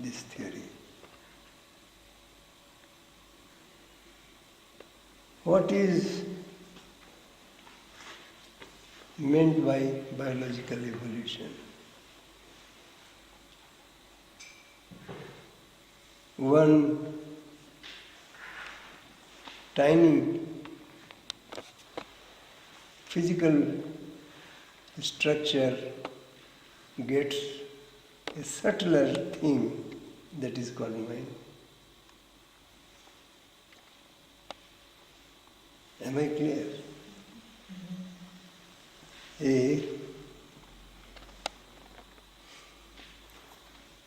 this theory. What is meant by biological evolution? One tiny physical structure gets a subtler thing that is called mind. Am I clear? A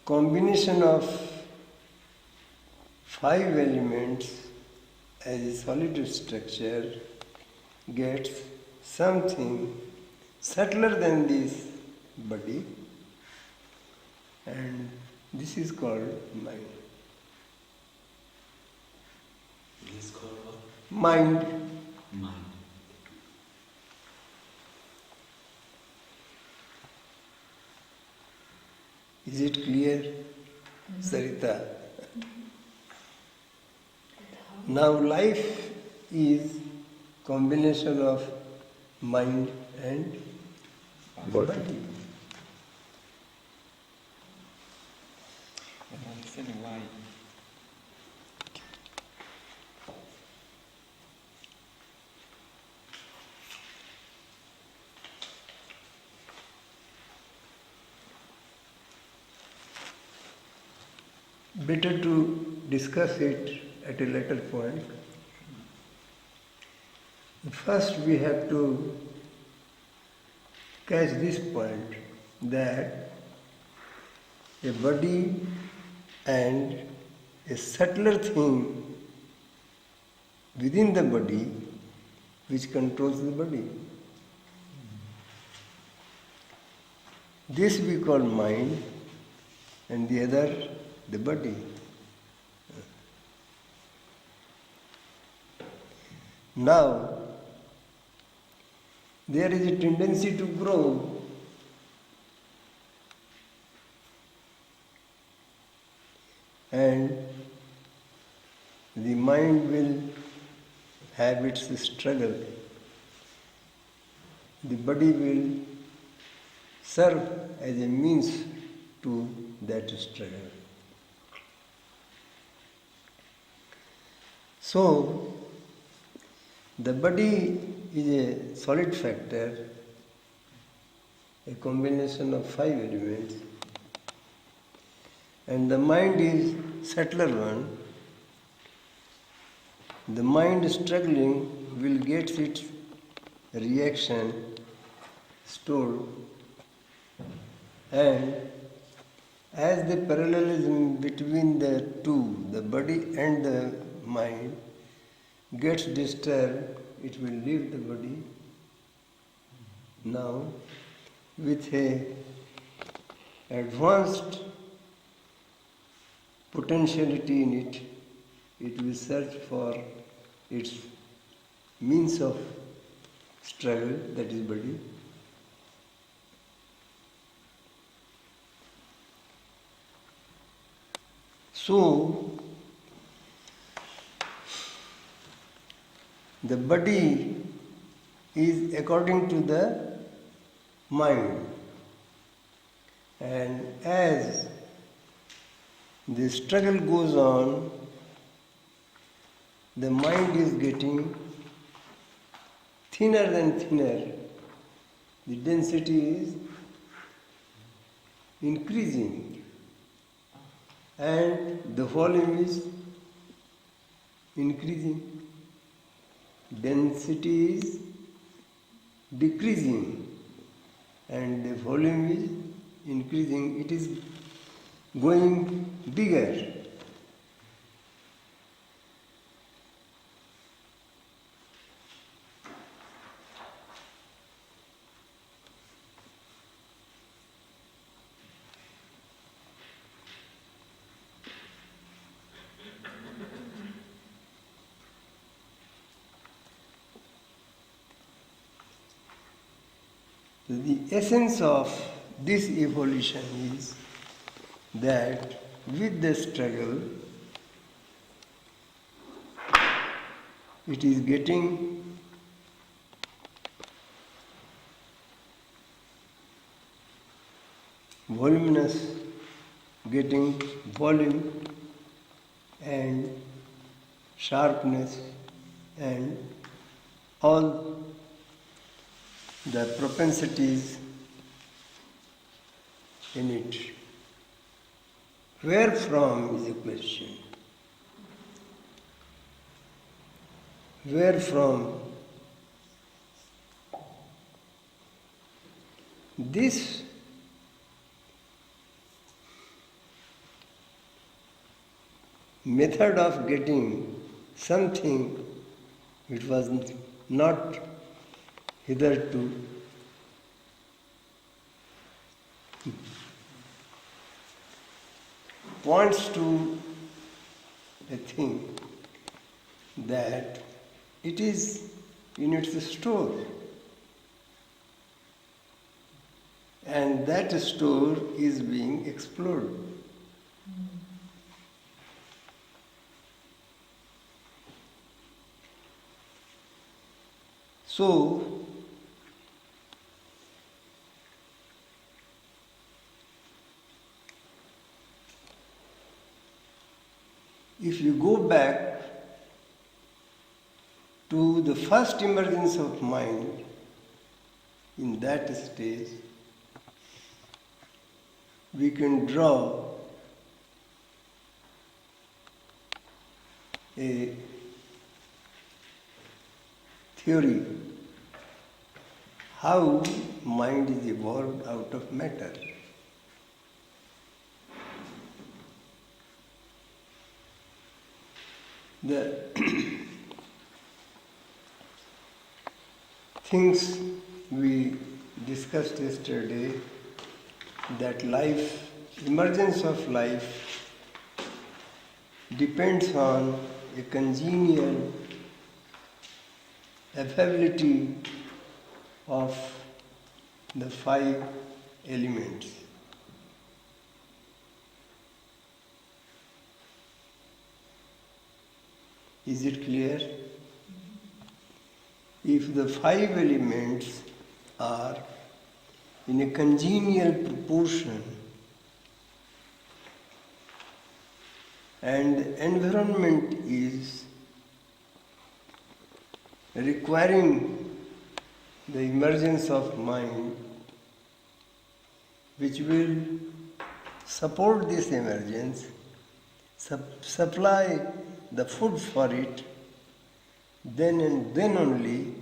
combination of 5 elements as a solid structure gets something subtler than this body, and this is called mind. This is called what? Mind. Mind. Is it clear, Sarita? Now life is combination of mind and body. But understand why. Better to discuss it at a later point. First we have to catch this point that a body and a subtler thing within the body which controls the body. This we call mind and the other the body. Now, there is a tendency to grow, and the mind will have its struggle. The body will serve as a means to that struggle. So, the body is a solid factor, a combination of 5 elements, and the mind is subtler one. The mind struggling will get its reaction stored, and as the parallelism between the two, the body and the mind, gets disturbed, it will leave the body. Now, with a advanced potentiality in it, it will search for its means of struggle, that is body. So, the body is according to the mind, and as the struggle goes on, the mind is getting thinner and thinner. The density is increasing and the volume is increasing. Density is decreasing and the volume is increasing. It is going bigger. The essence of this evolution is that with the struggle, it is getting voluminous, getting volume and sharpness and all the propensities in it. Where from is a question. Where from? This method of getting something which was not hitherto points to a thing that it is in its store, and that store is being explored. So, if you go back to the first emergence of mind in that stage, we can draw a theory how mind is evolved out of matter. The things we discussed yesterday, that life, emergence of life depends on a congenial affability of the five elements. Is it clear? If the five elements are in a congenial proportion and the environment is requiring the emergence of mind, which will support this emergence, supply the food for it, then and then only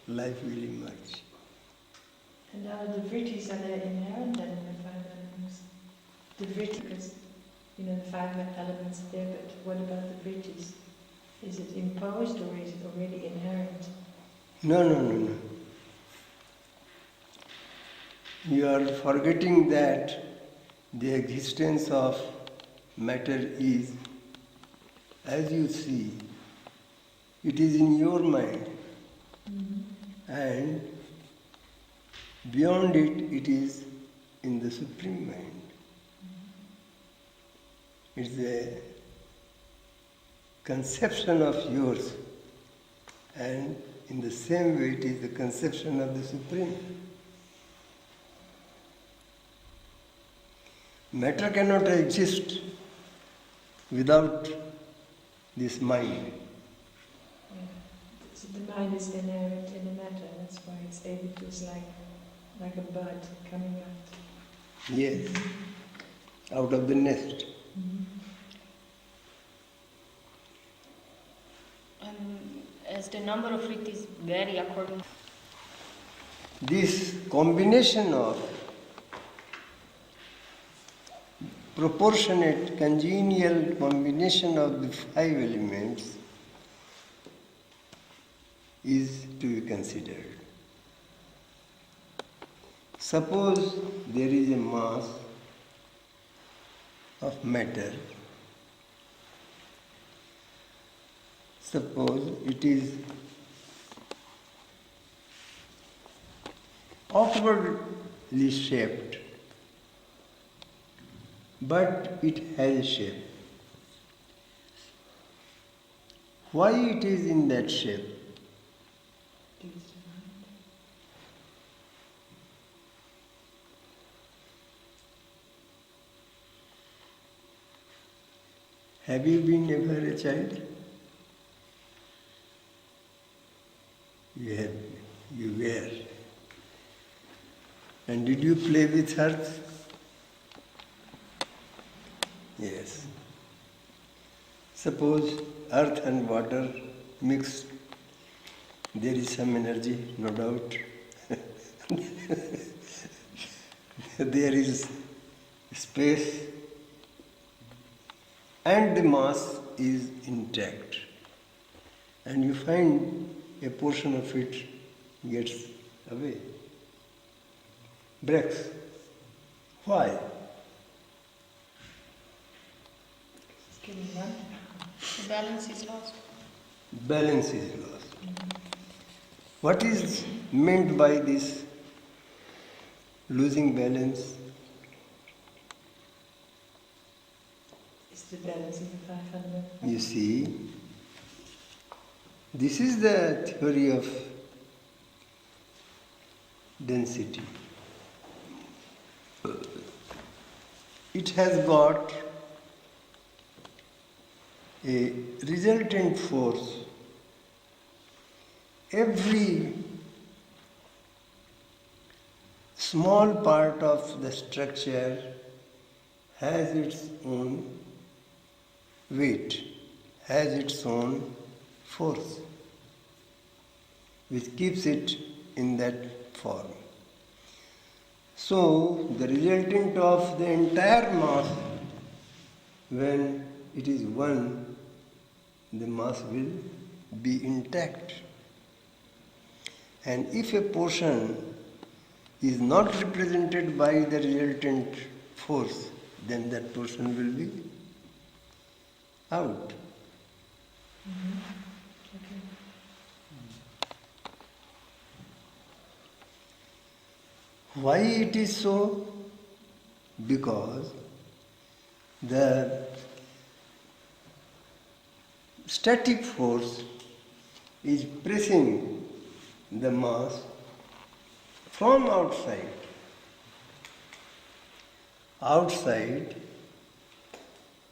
life will emerge. And are the vrittis, are they inherent then in the five elements? The vrittis, because the five elements are there, but what about the vrittis? Is it imposed or is it already inherent? No. You are forgetting that the existence of matter is, as you see, it is in your mind, and beyond it, it is in the Supreme Mind. It's a conception of yours, and in the same way, it is the conception of the Supreme. Matter cannot exist without this mind. Yeah. So the mind is inherent in the matter, that's why it's able to, it's like a bud coming out. Yes, out of the nest. As the number of vrittis vary according. This combination of proportionate, congenial combination of the five elements is to be considered. Suppose there is a mass of matter. Suppose it is awkwardly shaped. but it has shape. Why it is in that shape? Have you been ever a child? You have, you were. And did you play with earth? Yes. Suppose earth and water mixed, there is some energy, no doubt. There is space, and the mass is intact. And you find a portion of it gets away, breaks. Why? It's giving one. The balance is lost. Balance is lost. What is meant by this losing balance? It's the balance of the five fundamental. You see, this is the theory of density. It has got a resultant force. Every small part of the structure has its own weight, has its own force, which keeps it in that form. So, the resultant of the entire mass, when it is one, the mass will be intact. And if a portion is not represented by the resultant force, then that portion will be out. Okay. Why it is so? Because the static force is pressing the mass from outside. Outside,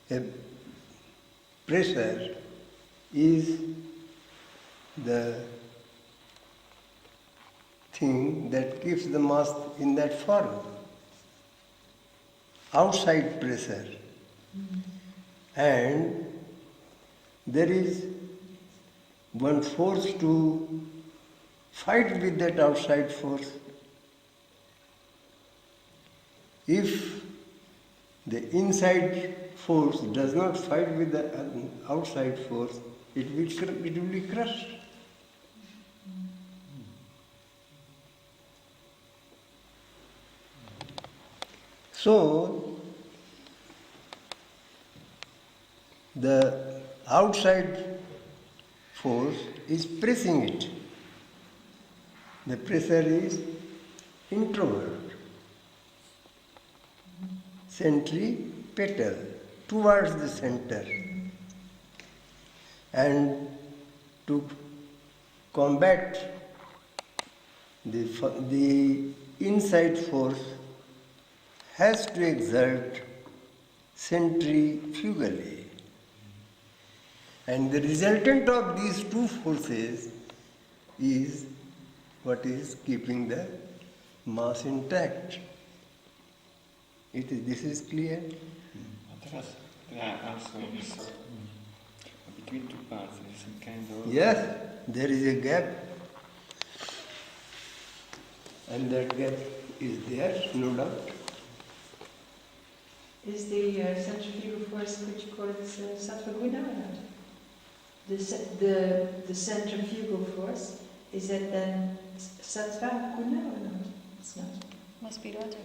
a pressure is the thing that keeps the mass in that form. Outside pressure. And there is one force to fight with that outside force. If the inside force does not fight with the outside force, it will be crushed. So, the outside force is pressing it. The pressure is introvert, centripetal, towards the center. And to combat the inside force has to exert centrifugally. And the resultant of these two forces is what is keeping the mass intact. This is clear? There are also between two parts, there is some kind of... Yes, there is a gap. And that gap is there, no doubt. Is the centrifugal force, would you call it sattva guna or not? The centrifugal force, is it then sattva guna or not? It's not. Must be Raja.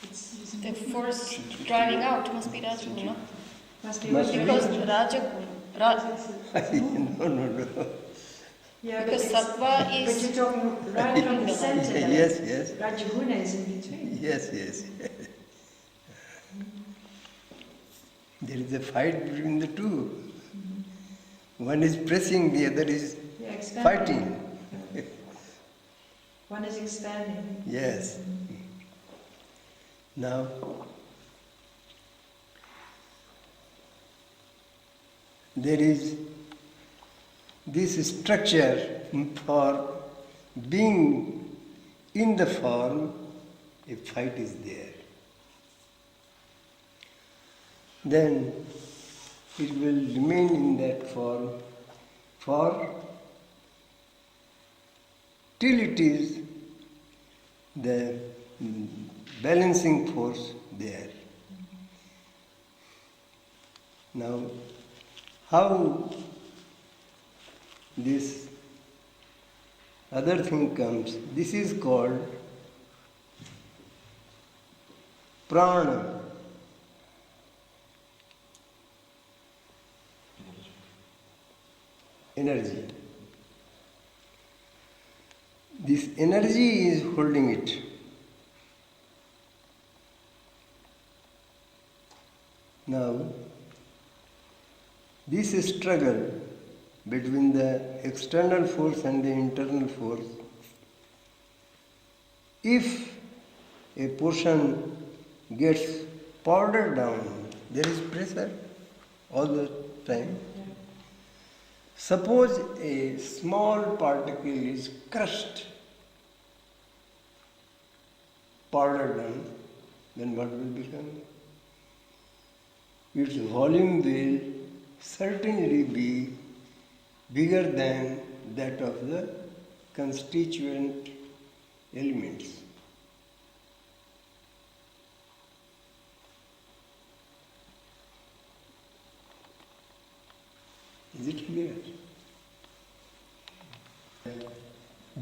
It's The force driving out must be Raja Guna. must be Must be. Because Raja Guna. No. Yeah, Because but sattva but is. you're talking right from the center. Yes, yes. Rajaguna is in between. Yes, yes. There is a fight between the two. One is pressing, the other is Yeah, expanding. fighting. One is expanding. Yes. Now, there is this structure for being in the form, a fight is there. Then it will remain in that form till it is the balancing force there. Now, how this other thing comes, this is called prana. Energy. This energy is holding it. Now, this struggle between the external force and the internal force, if a portion gets powdered down, there is pressure all the time. Suppose a small particle is crushed, powdered down, then what will become? Its volume will certainly be bigger than that of the constituent elements. Is it clear?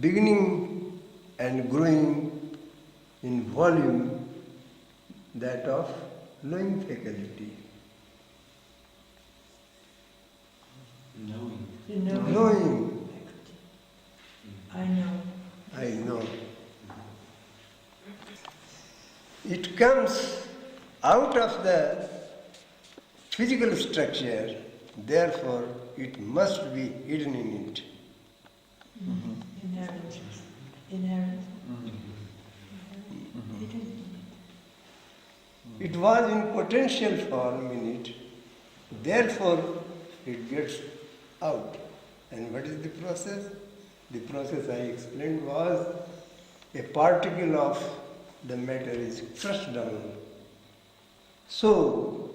Beginning and growing in volume, that of knowing faculty. Knowing. You know. Knowing, I know. I know. It comes out of the physical structure, therefore it must be hidden in it. Inherent. Inherent. It was in potential form in it, therefore it gets out. And what is the process? The process I explained was a particle of the matter is crushed down. So,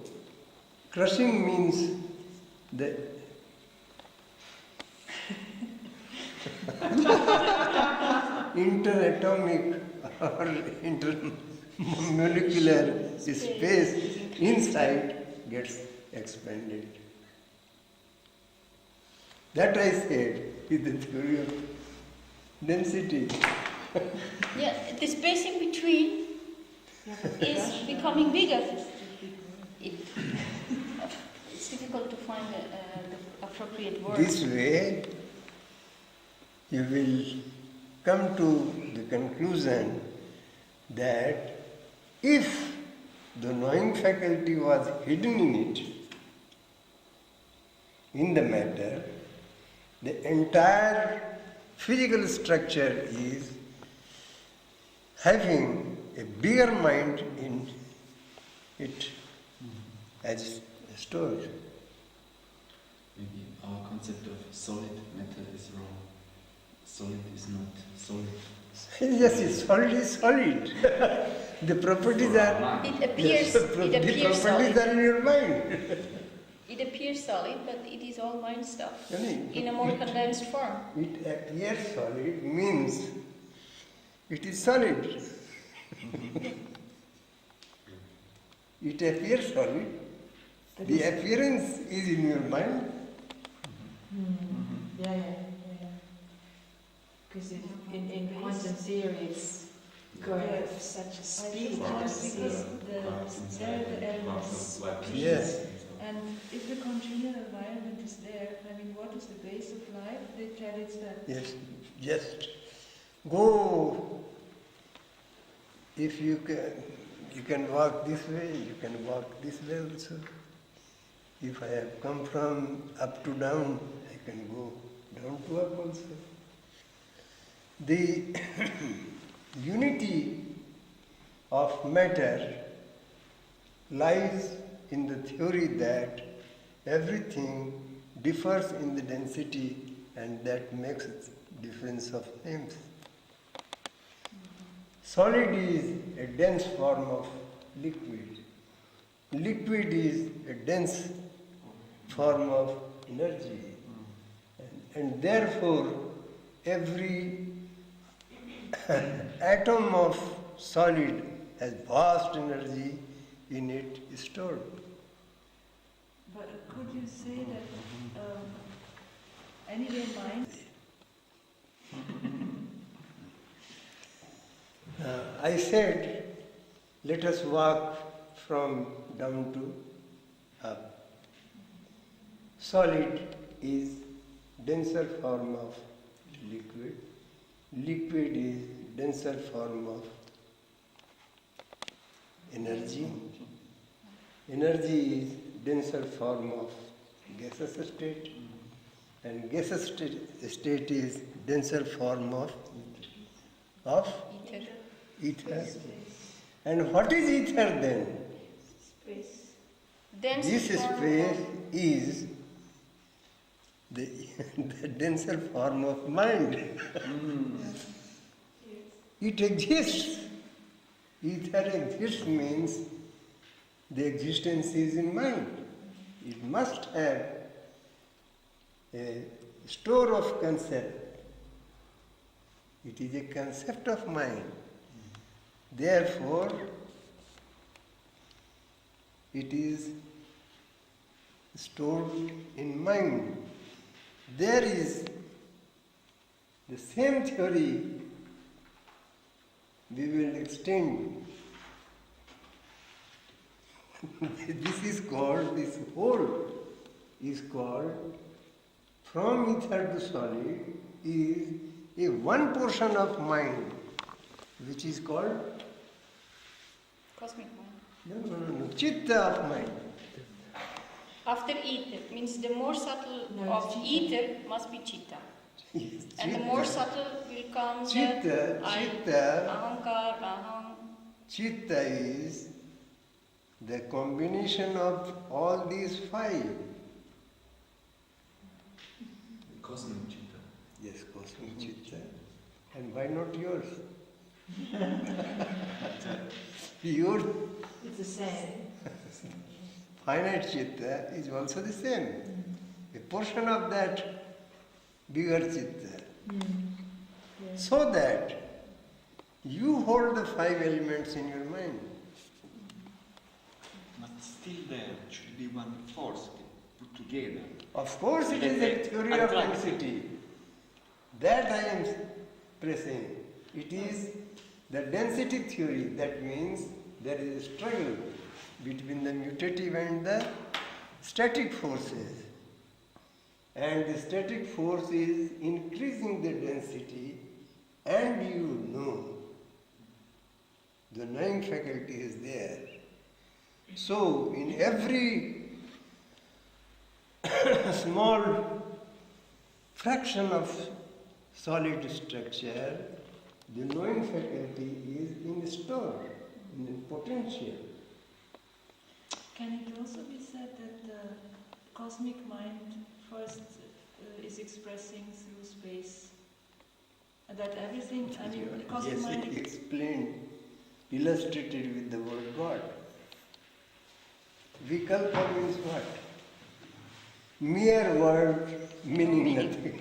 crushing means the interatomic or intermolecular space inside gets expanded. That I said is the theory of density. Yeah, the space in between is becoming bigger. It's difficult to find the appropriate word. This way, you will come to the conclusion that if the knowing faculty was hidden in it, in the matter, the entire physical structure is having a bigger mind in it as stored. Maybe our concept of solid matter is wrong. Solid is not solid. Yes, it's solid is solid. The properties are. It appears, the it properties appears solid. are in your mind. It appears solid, but it is all mind stuff I mean, in a more condensed form. It appears solid means it is solid. It appears solid. The appearance is in your mind. Yeah. Because in quantum theory, it's going at such a speed. Because there are the elements. Yes. And if the continual environment is there, I mean, what is the base of life? They tell it's that. Yes. Just go. If you can walk this way, you can walk this way also. If I have come from up to down, I can go down to up also. The unity of matter lies in the theory that everything differs in the density, and that makes difference of names. Solid is a dense form of liquid. Liquid is a dense form of energy. And therefore, every atom of solid has vast energy in it stored. But could you say that anyway mind? I said, let us walk from down to up. Solid is denser form of liquid. Liquid is denser form of energy. Energy is denser form of gaseous state. And gaseous state is denser form of ether. And what is ether then? Space. Dense This form space of- is the denser form of mind. It exists. Ether exists means the existence is in mind. It must have a store of concept. It is a concept of mind. Therefore, it is stored in mind. There is the same theory we will extend. This whole is called, from ether to solid, is a one portion of mind, which is called Cosmic mind. no, chitta of mind. After ether means the more subtle No, of it's chitta. ether must be chitta. Yes, And the more subtle will come the Chitta, ahankar, aham. chitta is the combination of all these five. Cosmic chitta. Yes, cosmic chitta. And why not yours? Your It's the same. finite chitta is also the same. A portion of that bigger chitta. Yes. So that you hold the five elements in your mind. But still there should be one force put together. Of course, it is a theory of Attractive. density. That I am pressing. It is the density theory. That means there is a struggle between the mutative and the static forces. And the static force is increasing the density, and you know the knowing faculty is there. So, in every small fraction of solid structure, the knowing faculty is in store, in potential. Can it also be said that the cosmic mind first is expressing through space? And that everything, I mean, the cosmic Yes, mind explained, illustrated with the word God. Vikalpa means what? Mere word meaning nothing.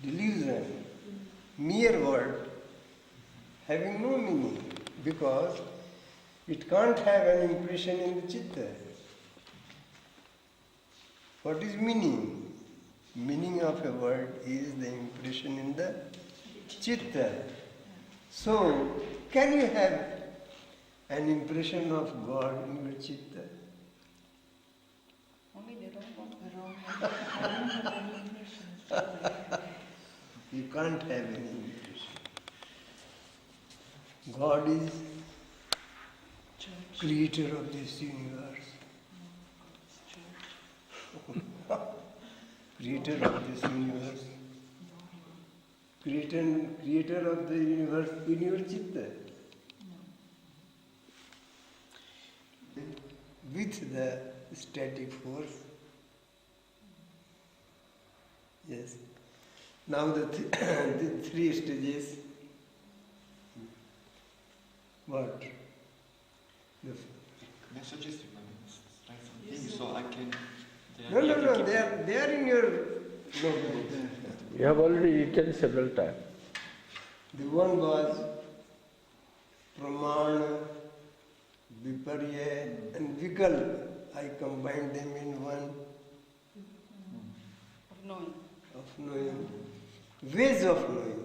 Delusion. Mere word having no meaning, because it can't have an impression in the chitta. What is meaning? Meaning of a word is the impression in the chitta. So, can you have an impression of God in your chitta? Only the wrong one. I don't have any impression. You can't have any impression. God is Church. creator of this universe. creator of this universe, creator of the universe in your chitta, with the static force. Yes. Now the, the three stages. What? The, May I suggest you write something so I can... no, they are in your notebook. You have already written several times. The one was Pramana, Viparya and Vikalpa. I combined them in one of knowing, ways of knowing.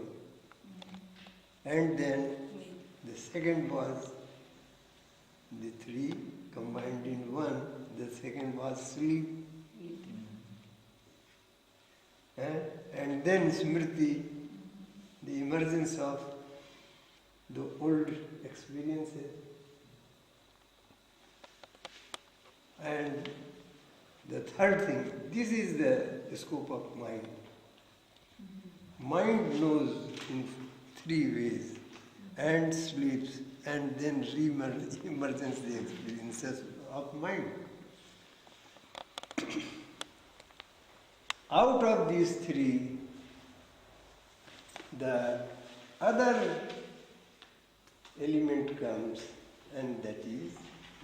And then the second was the three combined in one. The second was sleep. And then Smriti, the emergence of the old experiences. And the third thing, this is the scope of mind. Mind knows in three ways, and sleeps, and then re-emergence the experiences of mind. Out of these three, the other element comes, and that is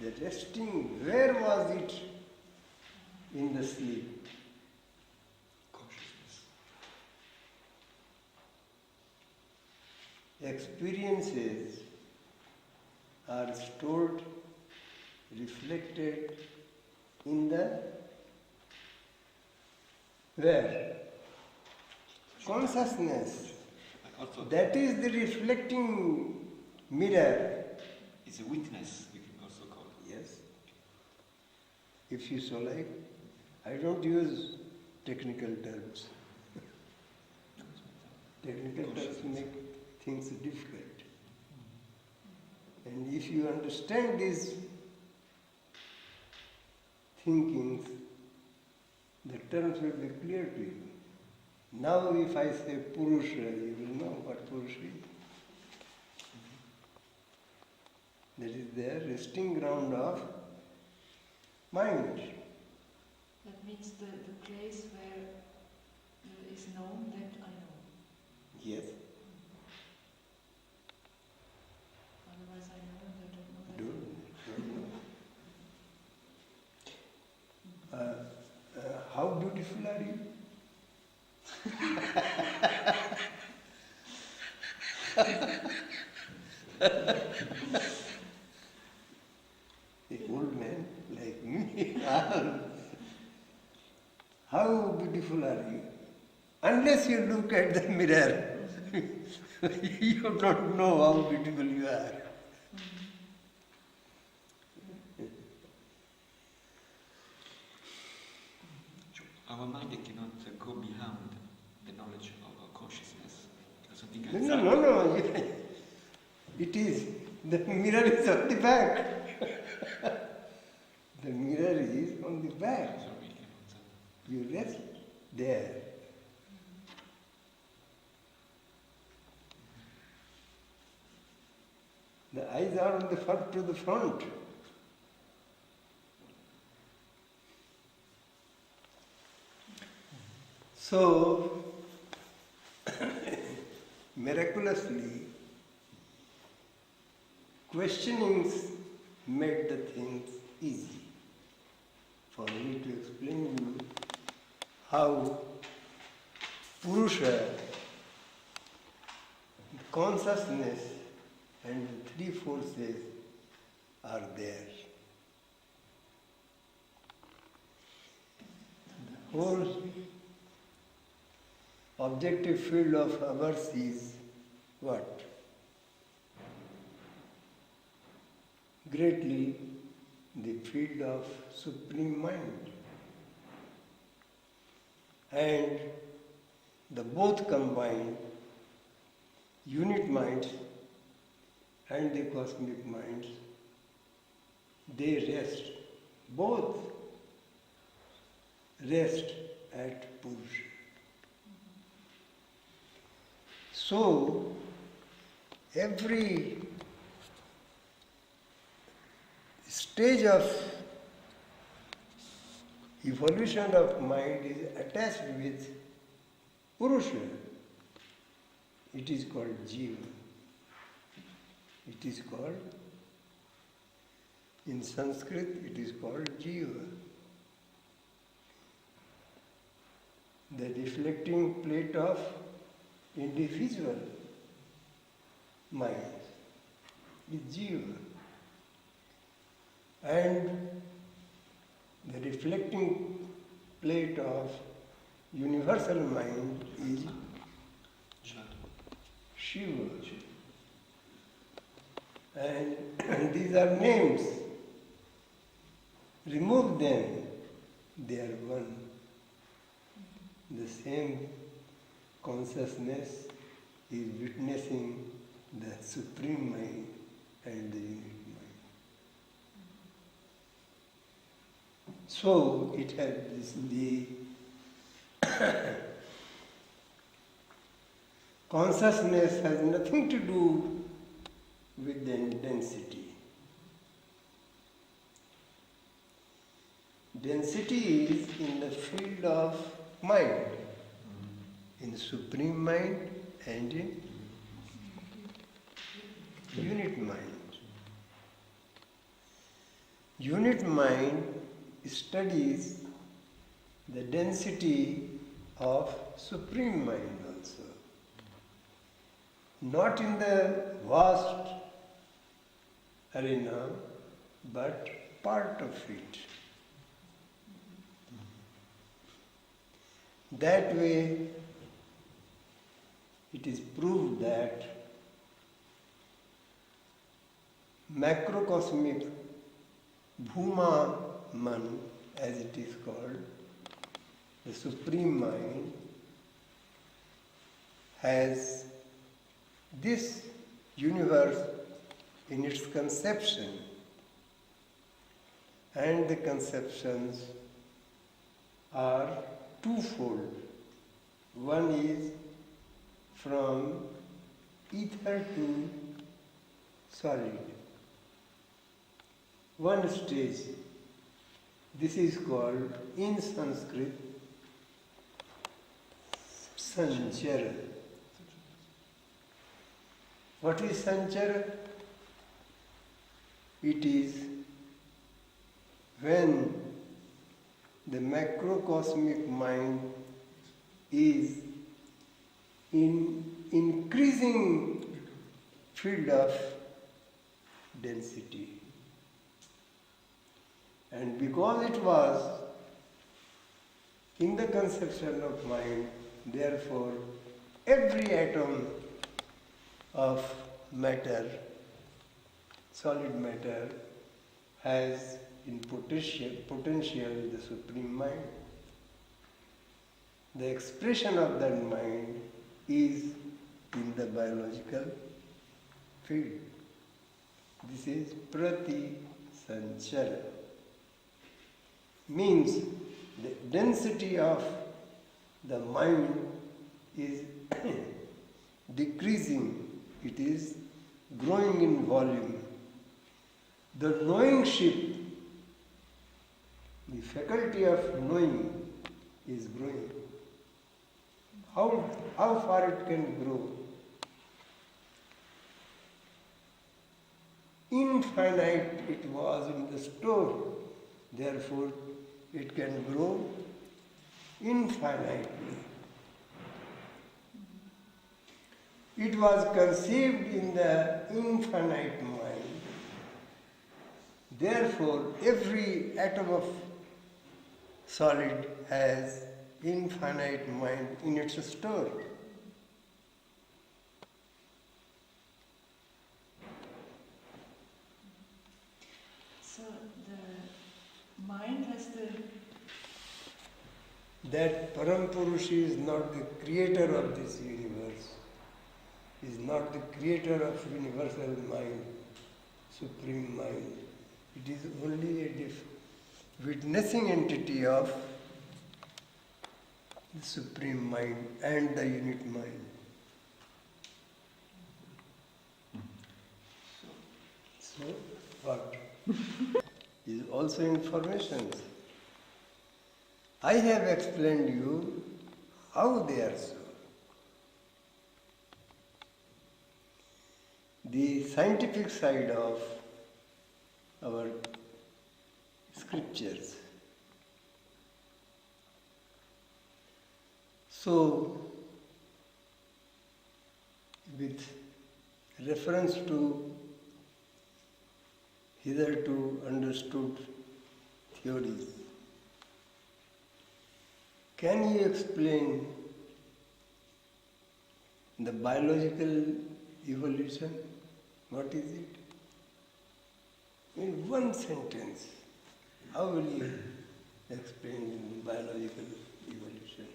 the resting. Where was it in the sleep? Consciousness. Experiences are stored, reflected in the where? Consciousness. Also, That is the reflecting mirror. it's a witness, we can also call it. Yes. If you so like, I don't use technical terms. Technical terms make things difficult. And if you understand these thinkings, the terms will be clear to you. Now if I say Purusha, you will know what Purusha is. That is the resting ground of mind. That means the place where is known that I know. Yes. Otherwise I know and I don't know that. Don't. How beautiful are you? The old man like me. How beautiful are you? Unless you look at the mirror, you don't know how beautiful you are. Our mind cannot go beyond the knowledge of our consciousness. Something No. It is. The mirror is on the back. The mirror is on the back. So we cannot, You rest there. The eyes are on the front to the front. So, miraculously, questionings made the things easy for me to explain you how Purusha, consciousness and the three forces are there. The whole objective field of ours is what? Greatly the field of Supreme Mind. And the both combined, unit minds and the cosmic minds, they rest. Both rest at Purusha. So, every stage of evolution of mind is attached with Purusha. It is called Jiva. It is called, in Sanskrit, it is called Jiva. The reflecting plate of individual mind is Jiva. And the reflecting plate of universal mind is Shiva. And these are names. Remove them, they are one. The same consciousness is witnessing the Supreme Mind and the Unit Mind. So it has the consciousness has nothing to do with the density. Density is in the field of mind, in Supreme Mind and in Unit Mind. Unit Mind studies the density of Supreme Mind also. Not in the vast arena, but part of it. That way, it is proved that macrocosmic Bhuma Man, as it is called, the Supreme Mind, has this universe in its conception, and the conceptions are twofold. One is from ether to solid. One stage. This is called in Sanskrit Sanchara. What is Sanchara? It is when the macrocosmic mind is in increasing field of density. And because it was in the conception of mind, therefore every atom of matter, solid matter, has in potential the Supreme Mind. The expression of that mind is in the biological field. This is Prati Sanchara. Means the density of the mind is decreasing, it is growing in volume. The knowing ship, the faculty of knowing, is growing. How far it can grow? Infinite it was in the store, therefore it can grow infinitely. It was conceived in the infinite mind. Therefore, every atom of solid has infinite mind in its store. So the mind has the... That Param Purush is not the creator of this universe, is not the creator of universal mind, Supreme Mind. It is only a witnessing entity of the Supreme Mind and the unit mind. So what? Is also information. I have explained you how they are so. The scientific side of our scriptures. So, with reference to hitherto understood theories, can you explain the biological evolution? What is it? In one sentence, how will you explain biological evolution?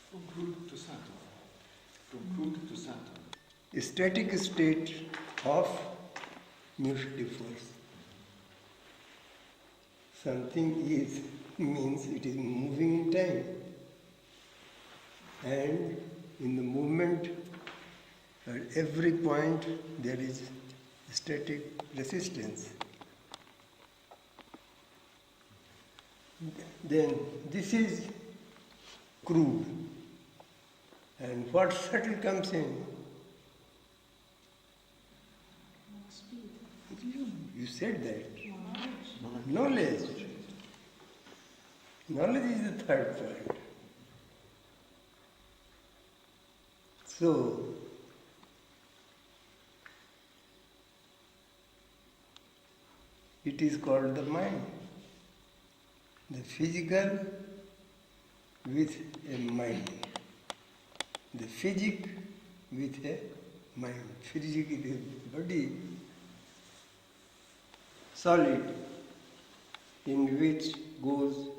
From crude to subtle. From crude to subtle. A static state of nuclear force. Something is means it is moving in time, and in the movement at every point there is static resistance. Then this is crude, and what subtle comes in? You said that. Knowledge. Knowledge is the third point. So, it is called the mind. The physical with a mind. The physic with a mind. Physic is the body, solid, in which goes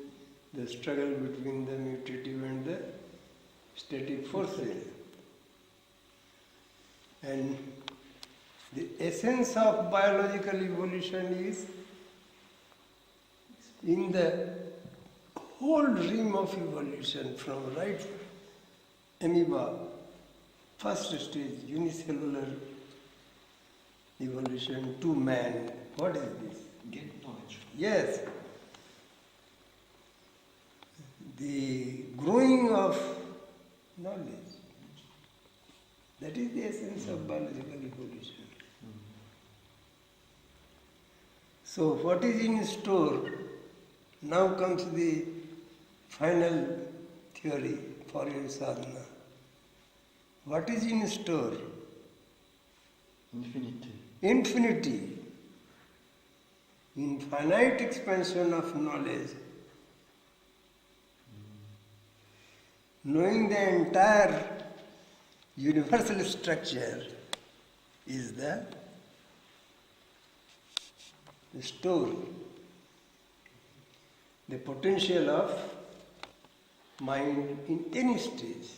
the struggle between the mutative and the static forces. And the essence of biological evolution is in the whole realm of evolution, from right amoeba, first stage, unicellular evolution to man. What is this? Gain knowledge. Yes. The growing of knowledge. That is the essence of biological evolution. So, what is in store? Now comes the final theory for your sadhana. What is in store? Infinity. Infinity. Infinite expansion of knowledge. Knowing the entire universal structure is the store, the potential of mind in any stage.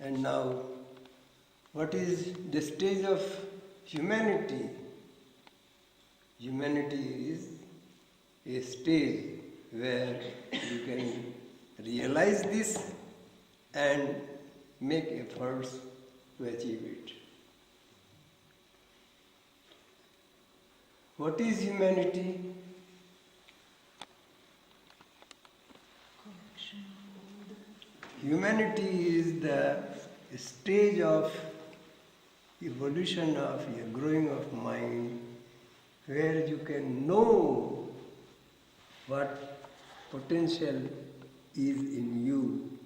And now, what is the stage of humanity? Humanity is a stage where you can realize this and make efforts to achieve it. What is humanity? Humanity is the stage of evolution of a growing of mind where you can know what potential is in you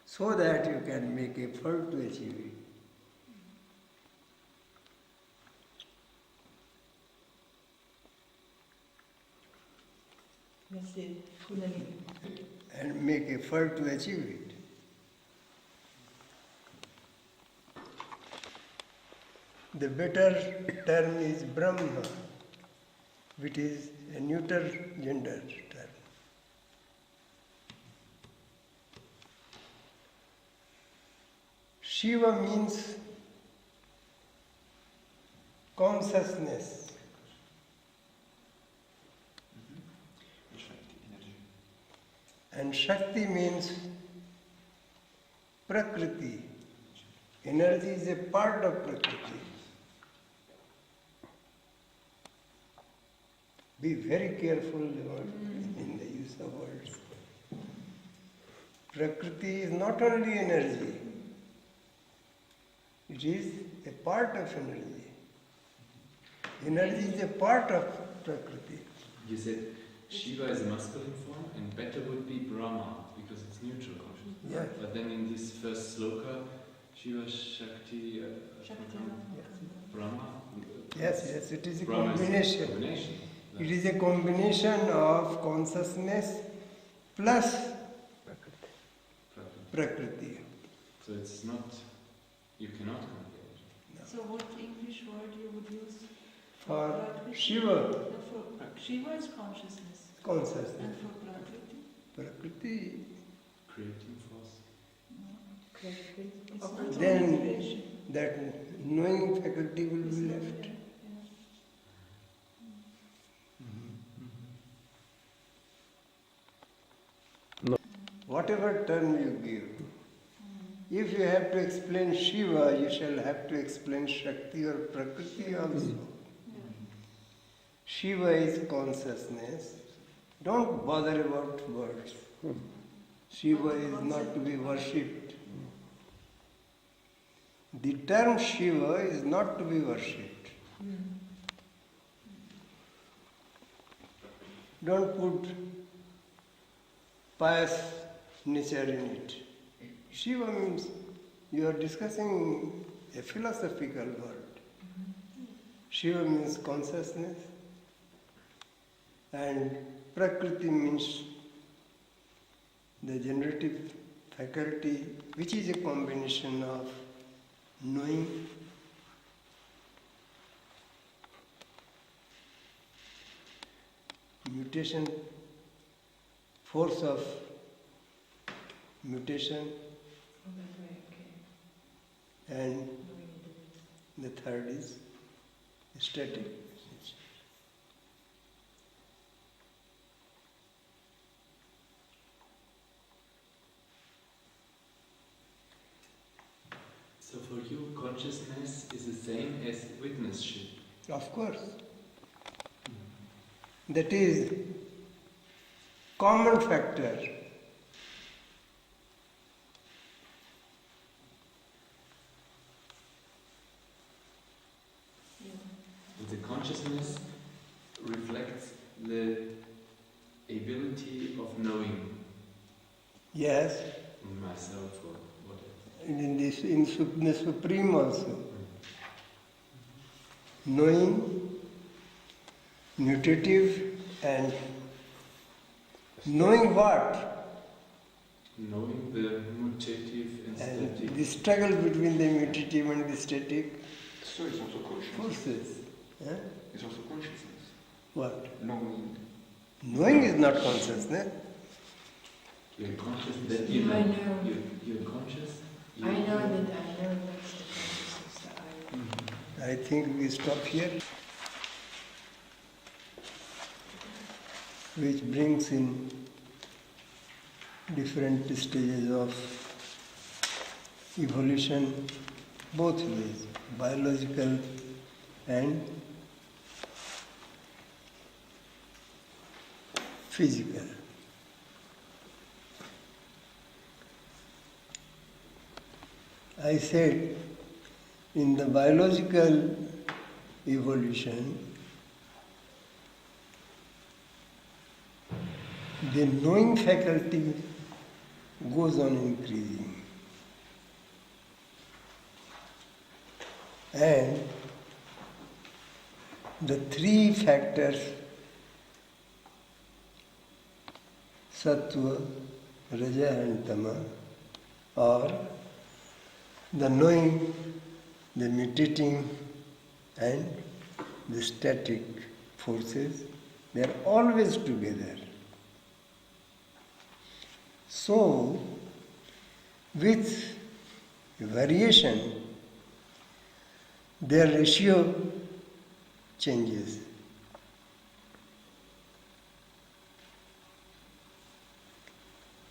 so that you can make effort to achieve it. That's it. Kundalini. And make effort to achieve it. The better term is Brahma, which is a neuter gender term. Shiva means consciousness. And Shakti means Prakriti. Energy is a part of Prakriti. Be very careful in the use of words. Prakriti is not only energy, it is a part of energy. Energy is a part of Prakriti. You said Shiva is a masculine form and better would be Brahma because it's neutral consciousness. Yeah. But then in this first sloka, Shiva, Shakti, Brahma. Yes, it is a Brahma is combination. combination. It is a combination of consciousness plus Prakriti. So it's not, you cannot compare it. So what English word you would use? For Prakriti? Shiva, No, for Shiva is consciousness. consciousness. And for Prakriti? Prakriti, Creating force. It's not then only creation. that knowing faculty will It's be not left. there, Whatever term you give, if you have to explain Shiva, you shall have to explain Shakti or Prakriti also. Shiva is consciousness. Don't bother about words. Shiva is not to be worshipped. The term Shiva is not to be worshipped. Don't put pious nature in it. Shiva means you are discussing a philosophical word. Shiva means consciousness, and Prakriti means the generative faculty, which is a combination of knowing, mutation, force of mutation, and the third is static. So for you, consciousness is the same as witnessship. Of course. That is common factor. And the consciousness reflects the ability of knowing Yes, myself or whatever. and in the Supreme also. Knowing, nutative, and knowing what? Knowing the mutative and And static. the struggle between the mutative and the static So it's also consciousness. forces. Huh? It's also consciousness. What? Knowing. Knowing is not consciousness. You're conscious that you I know. know. You're conscious. I know that I know that's the consciousness that I know. I think we stop here, which brings in different stages of evolution, both ways, biological and physical. I said in the biological evolution, the knowing faculty goes on increasing. And the three factors, sattva, raja and tama, are the knowing, the mutating and the static forces, they are always together. So, with variation, their ratio changes.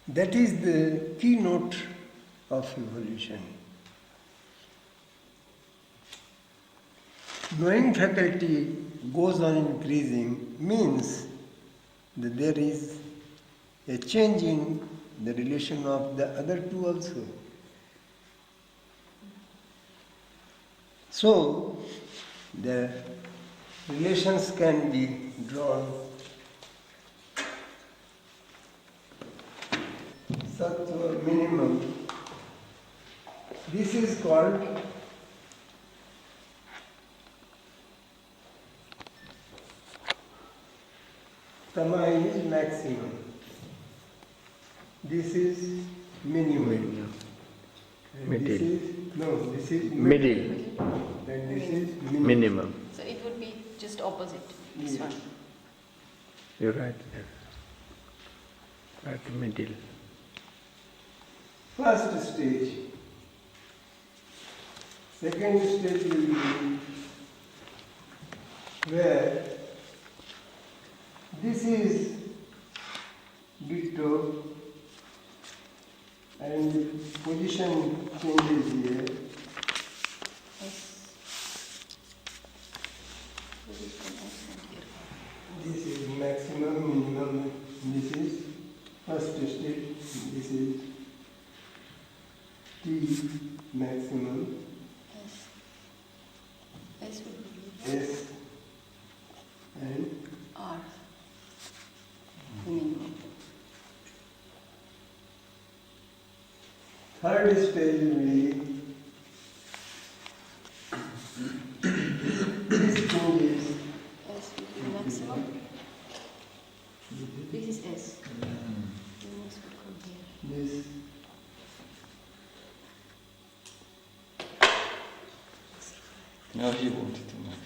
That is the keynote of evolution. Knowing faculty goes on increasing means that there is a change in the relation of the other two also. So, the relations can be drawn such a minimum. This is called Tama is maximum. This is minimum. And Middle. This is, no, this is Middle. And this is minimum. Minimum. So it would be just opposite this Yes. one. You're right there. Right middle. First stage. Second stage will be where this is ditto and position changes here. This is maximum, minimum, this is first stage, this is T maximum, S would be S and R. Minimum. third stage will be this changes. S would be maximum. This is S. Then S would come here. This No, he wanted to make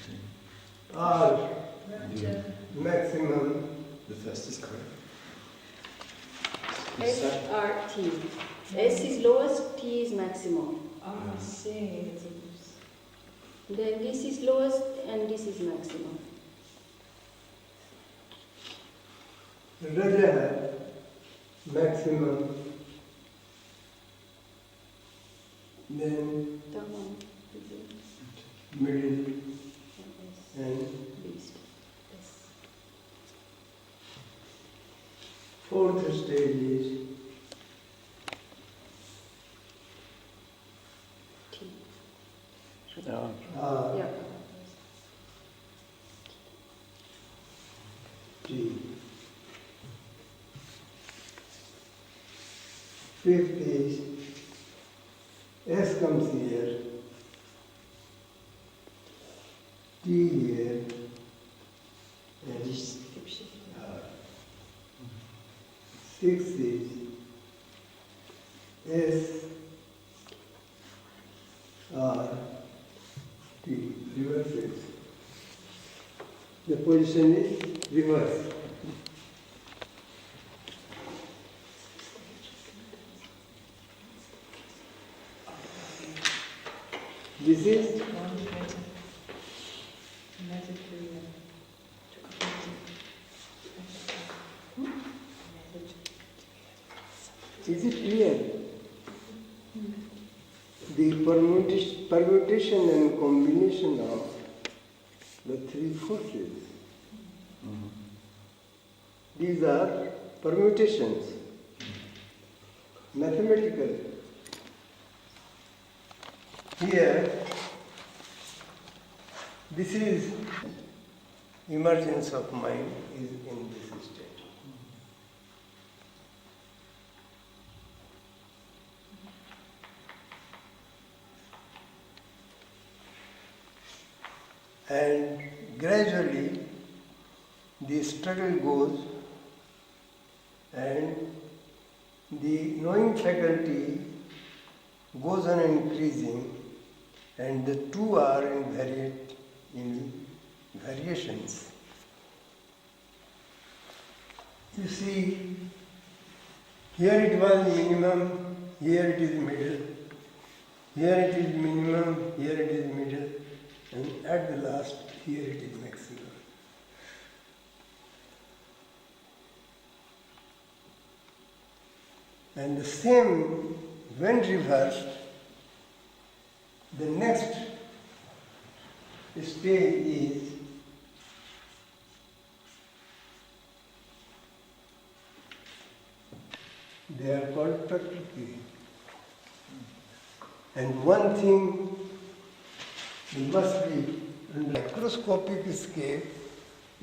R maximum. the first is correct. SRT. S is lowest, T is maximum. I see. Then this is lowest and this is maximum. Raja maximum. Then Tamam. middle S. and Beast. S. fourth stage is T. R Yeah. T. Fifth is S comes here, T here, and R. Sixth is S R T, reverses. The position is reverse. This is Is it clear? The permutation and combination of the three forces. These are permutations, mathematical. Here, this is emergence of mind is in this state. And gradually the struggle goes and the knowing faculty goes on increasing and the two are in variations. You see, here it was minimum, here it is middle, here it is minimum, here it is middle, and at the last, here it is maximum. And the same, when reversed, the next stage is they are called Prakriti. And one thing you must be on microscopic scale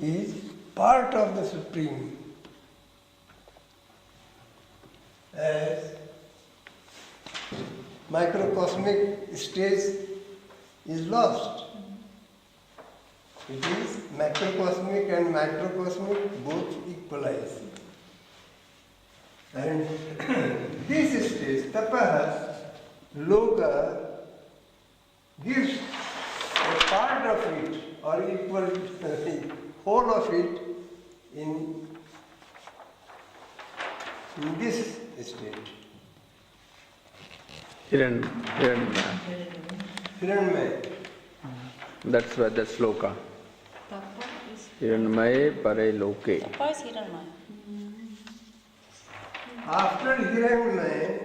is part of the Supreme. As microcosmic stage is lost. It is macrocosmic and microcosmic both equalize. And this stage, tapaha, loka, gives a part of it or equal whole of it in this state. Hiranmaya. That's where the sloka. Tapa is Hiranmaya pare loke. Tapa is Hiranmaya. After Hiranmaya,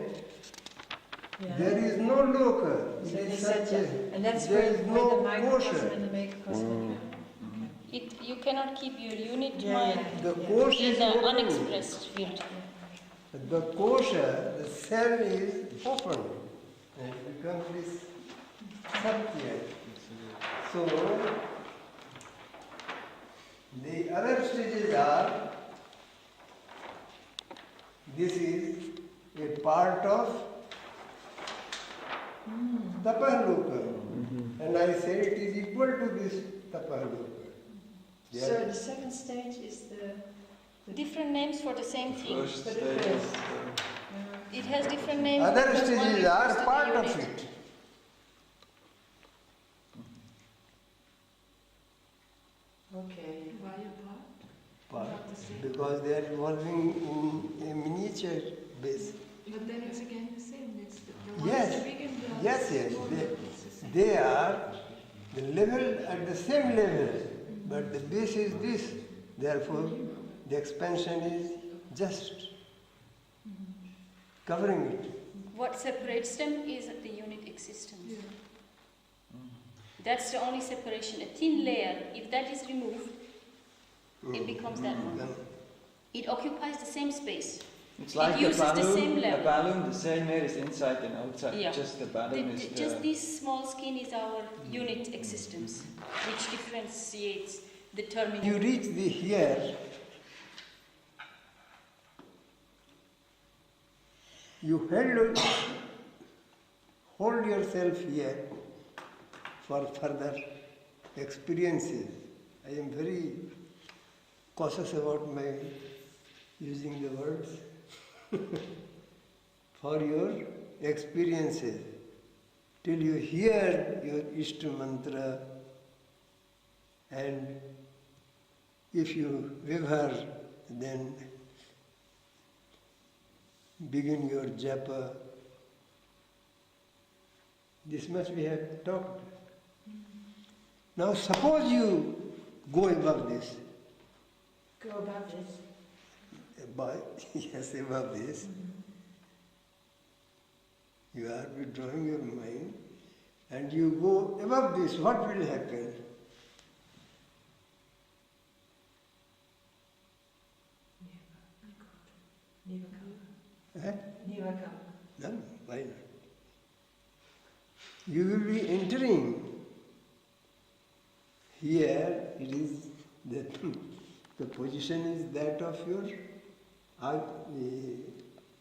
there is no loka. So It they is said such a, that. And that's there where, is where no the microcosm kosher. and the macrocosm. You cannot keep your unit Yeah, mind The yeah. kosher in is the open. unexpressed field. The kosher, the cell is open. And it becomes this satya. So, the other stages are, this is a part of tapahaloka. And I say it is equal to this tapahaloka. So the second stage is the Different names for the same thing. First For the stage first. is It has different names. Other because one stages refers are to the part of unit. it. okay. why apart? Part. Not the same. Because they are evolving in a miniature base. But then it's again the same. It's the one Yes. is big and the other Yes, is yes. smaller. It's the same. They are the level at the same level, but the base is this. Therefore, the expansion is just covering it. What separates them is the unit existence. That's the only separation. A thin layer, if that is removed, it becomes that one. It occupies the same space. It's It like a uses the balloon. same A level. balloon, the same air is inside and outside. Yeah. Just the balloon is the. Just this small skin is our unit existence, which differentiates the terminal. You reach the here, you hold yourself here for further experiences. I am very cautious about my using the words. For your experiences, till you hear your Ishta mantra, and if you vivhar, then begin your japa. This much we have talked. Now suppose you go above this. Go above this. Yes, above this. You are withdrawing your mind and you go above this. What will happen? Nivakam. Eh? Nivakam. No, why not? You will be entering. Here it is the position is that of your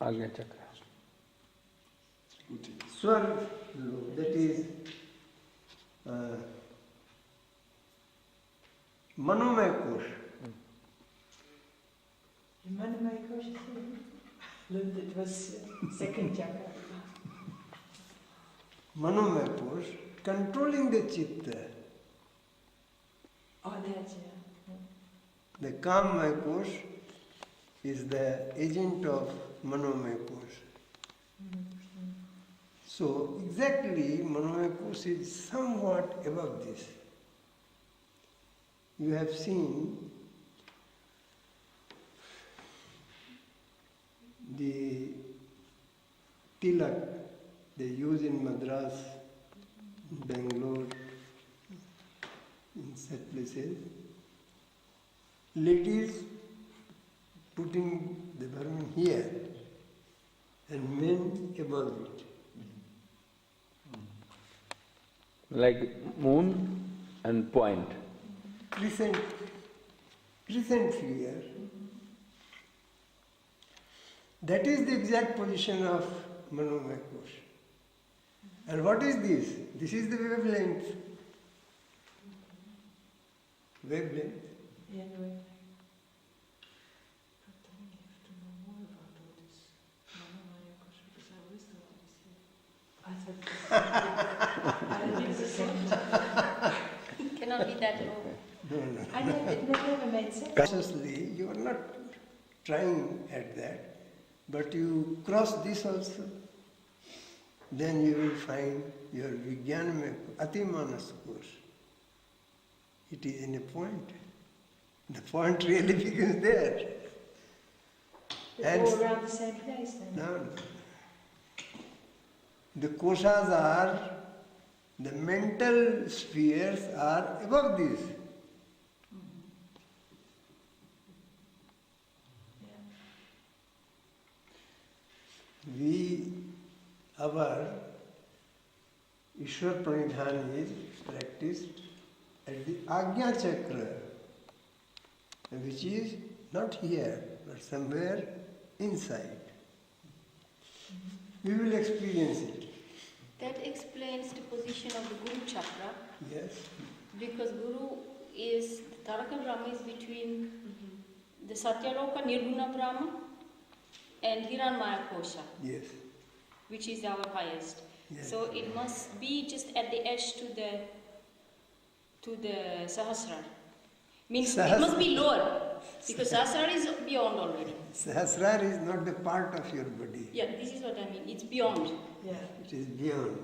Agnya chakra. Swar, that is Manomaya Kosh. The Manamaya Kosha thing. Look, it was second chakra. Manomaya Kosh, controlling the chitta. Oh, that's yeah. The Kamaya Kosh is the agent of Manomaya Kosh. So exactly Manomaya Kosh is somewhat above this. You have seen the they use in Madras, Bangalore, in such places. Ladies putting the Burman here and men above it. Like moon and point. Crescent figure. That is the exact position of Manomaya Kosha. And what is this? This is the wavelength. Wavelength. Yeah, no, I thought I did the same. It cannot be that low. No. It never made sense. Consciously, you are not trying at that, but you cross this also. Then you will find your Vijnanamaya Atimanas course. It is in a point. The point really begins there. They're all around the same place then. No. The koshas are, the mental spheres are above this. Our Ishwar Pranidhan is practiced at the Agnya Chakra, which is not here, but somewhere inside. We will experience it. That explains the position of the Guru Chakra, Yes. because Guru is, the Taraka Brahma is between the Satyaloka Nirguna Brahma and Hiranmaya Kosha, Yes. which is our highest. Yes. So it must be just at the edge to the Sahasrara. Means it must be lower, because Sahasrara is beyond already. Sahasrara is not the part of your body. Yeah, this is what I mean. It's beyond. Yeah. It is beyond.